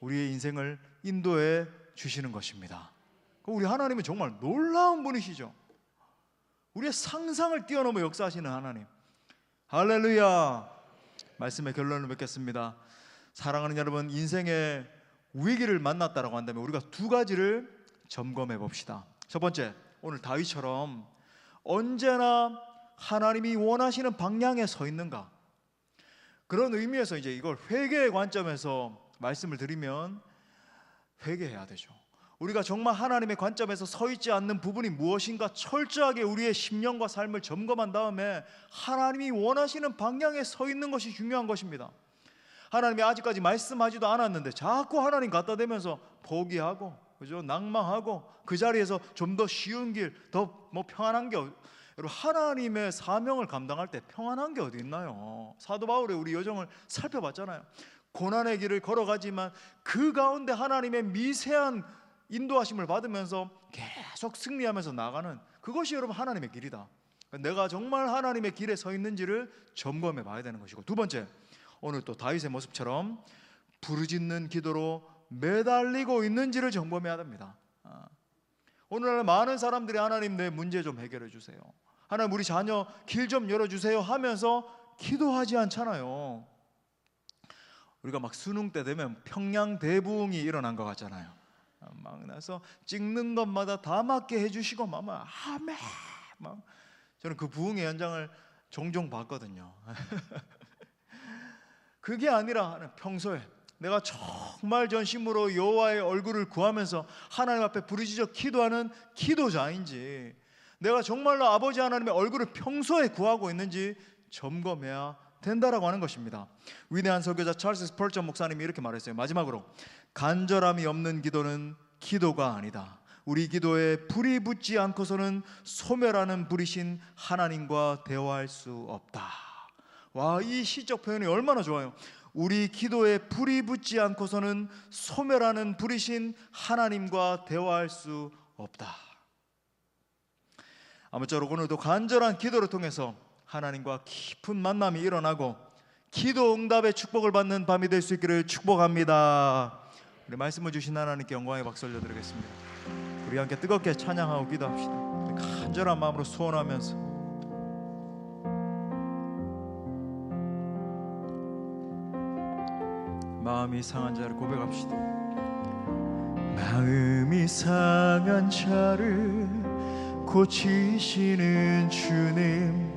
우리의 인생을 인도해 주시는 것입니다. 우리 하나님은 정말 놀라운 분이시죠. 우리의 상상을 뛰어넘어 역사하시는 하나님. 할렐루야. 말씀의 결론을 맺겠습니다. 사랑하는 여러분, 인생의 위기를 만났다라고 한다면 우리가 두 가지를 점검해 봅시다. 첫 번째, 오늘 다윗처럼 언제나 하나님이 원하시는 방향에 서 있는가? 그런 의미에서 이제 이걸 회개의 관점에서 말씀을 드리면 회개해야 되죠. 우리가 정말 하나님의 관점에서 서 있지 않는 부분이 무엇인가 철저하게 우리의 심령과 삶을 점검한 다음에 하나님이 원하시는 방향에 서 있는 것이 중요한 것입니다. 하나님이 아직까지 말씀하지도 않았는데 자꾸 하나님 갖다 대면서 포기하고 그죠? 낭망하고 그 자리에서 좀 더 쉬운 길, 더 뭐 평안한 게 여러분 하나님의 사명을 감당할 때 평안한 게 어디 있나요? 사도 바울의 우리 여정을 살펴봤잖아요. 고난의 길을 걸어가지만 그 가운데 하나님의 미세한 인도하심을 받으면서 계속 승리하면서 나가는 그것이 여러분 하나님의 길이다. 내가 정말 하나님의 길에 서 있는지를 점검해 봐야 되는 것이고, 두 번째, 오늘 또 다윗의 모습처럼 부르짖는 기도로 매달리고 있는지를 점검해야 됩니다. 오늘날 많은 사람들이 하나님 내 문제 좀 해결해 주세요, 하나님 우리 자녀 길 좀 열어주세요 하면서 기도하지 않잖아요. 우리가 막 수능 때 되면 평양대부흥이 일어난 것 같잖아요. 막 나서 찍는 것마다 다 맞게 해주시고 막 아멘 막. 저는 그 부흥의 현장을 종종 봤거든요. 그게 아니라 평소에 내가 정말 전심으로 여호와의 얼굴을 구하면서 하나님 앞에 부르짖어 기도하는 기도자인지, 내가 정말로 아버지 하나님의 얼굴을 평소에 구하고 있는지 점검해야 된다라고 하는 것입니다. 위대한 설교자 찰스 스펄전 목사님이 이렇게 말했어요. 마지막으로, 간절함이 없는 기도는 기도가 아니다. 우리 기도에 불이 붙지 않고서는 소멸하는 불이신 하나님과 대화할 수 없다. 와, 이 시적 표현이 얼마나 좋아요. 우리 기도에 불이 붙지 않고서는 소멸하는 불이신 하나님과 대화할 수 없다. 아무쪼록 오늘도 간절한 기도를 통해서 하나님과 깊은 만남이 일어나고 기도 응답의 축복을 받는 밤이 될 수 있기를 축복합니다. 우리 말씀을 주신 하나님께 영광의 박수 올려드리겠습니다. 우리 함께 뜨겁게 찬양하고 기도합시다. 간절한 마음으로 소원하면서 마음이 상한 자를 고백합시다. 마음이 상한 자를 고치시는 주님,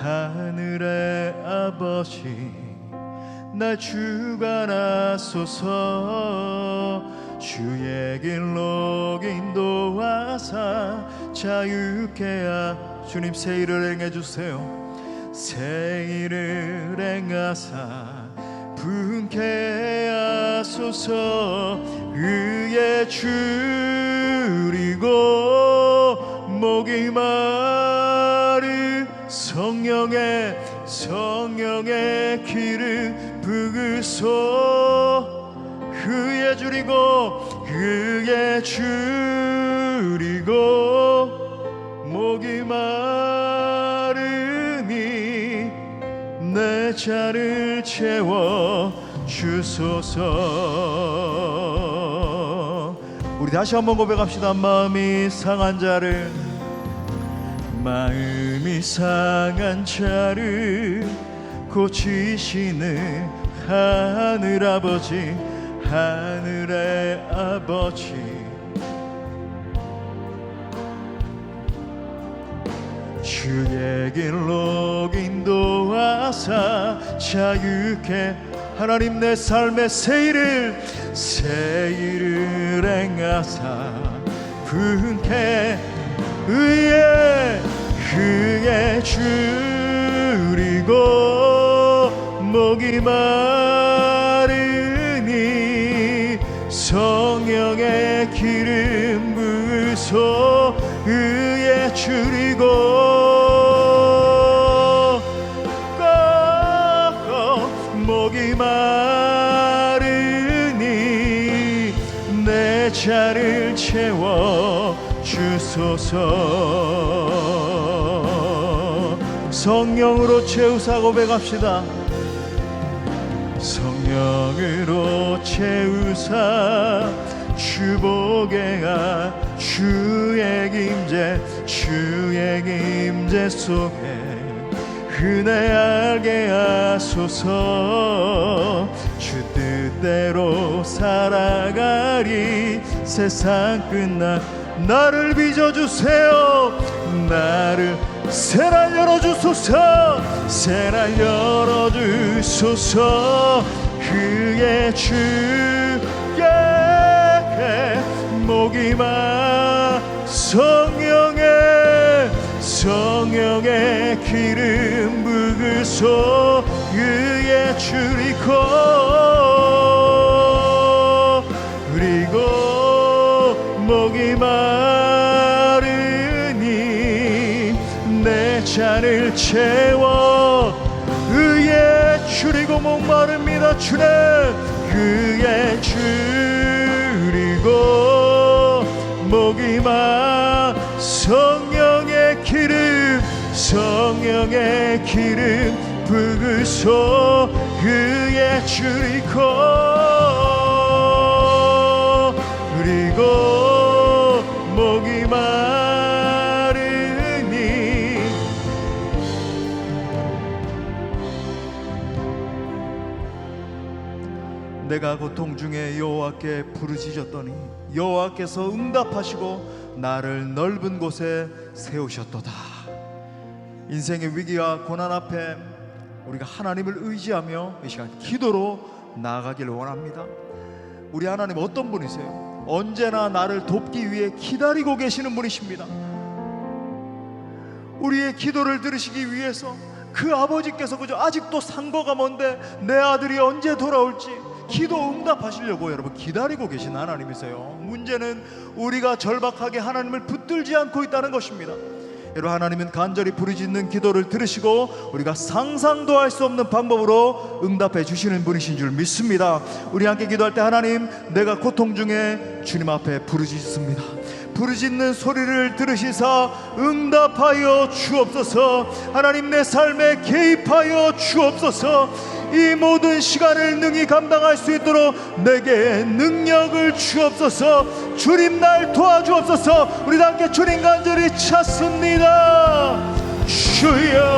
하늘의 아버지 날 주관하소서. 주의 길로 인도하사 자유케 주님 새 일을 행해주세요. 새 일을 행하사 분케 하소서. 의에 줄이고 목이 마른 성령의 길을 부으소. 의에 줄이고 목이 마르니 내 잔을 채워 주소서. 우리 다시 한번 고백합시다. 마음이 상한 자를 고치시는 하늘의 아버지 주의 길로 인도하사 자유케 하나님 내 삶의 새 일을 행하사 분케 의에 줄이고 목이 마르니 성령의 기름 부으소. 의에 줄이고 목이 마르니 내 잔을 채워 주소서. 성령으로 채우사 고백합시다. 성령으로 채우사 주보게 주의 임재 속에 은혜 알게 하소서. 주 뜻대로 살아가리. 세상 끝나 나를 빚어주세요. 나를 새날 열어주소서. 새날 열어주소서. 그의 주께 목이 마 성령의 기름 부으소. 의에 줄이고 목이 마르니 내 잔을 채워. 의에 줄이고 목마릅니다. 주님 의에 줄이고 목이 마 성령의 기름 성령의 기름 부으소 그의 줄이고 그리고 목이 마르니 내가 고통 중에 여호와께 부르짖었더니 여호와께서 응답하시고 나를 넓은 곳에 세우셨도다. 인생의 위기와 고난 앞에 우리가 하나님을 의지하며 이 시간 기도로 나아가기를 원합니다. 우리 하나님 어떤 분이세요? 언제나 나를 돕기 위해 기다리고 계시는 분이십니다. 우리의 기도를 들으시기 위해서 그 아버지께서 그저 아직도 상고가 먼데 내 아들이 언제 돌아올지 기도 응답하시려고 여러분 기다리고 계신 하나님이세요. 문제는 우리가 절박하게 하나님을 붙들지 않고 있다는 것입니다. 여러분, 하나님은 간절히 부르짖는 기도를 들으시고 우리가 상상도 할 수 없는 방법으로 응답해 주시는 분이신 줄 믿습니다. 우리 함께 기도할 때 하나님, 내가 고통 중에 주님 앞에 부르짖습니다. 부르짖는 소리를 들으시사 응답하여 주옵소서. 하나님, 내 삶에 개입하여 주옵소서. 이 모든 시간을 능히 감당할 수 있도록 내게 능력을 주옵소서. 주님, 날 도와주옵소서. 우리 함께 주님 간절히 찾습니다. 주여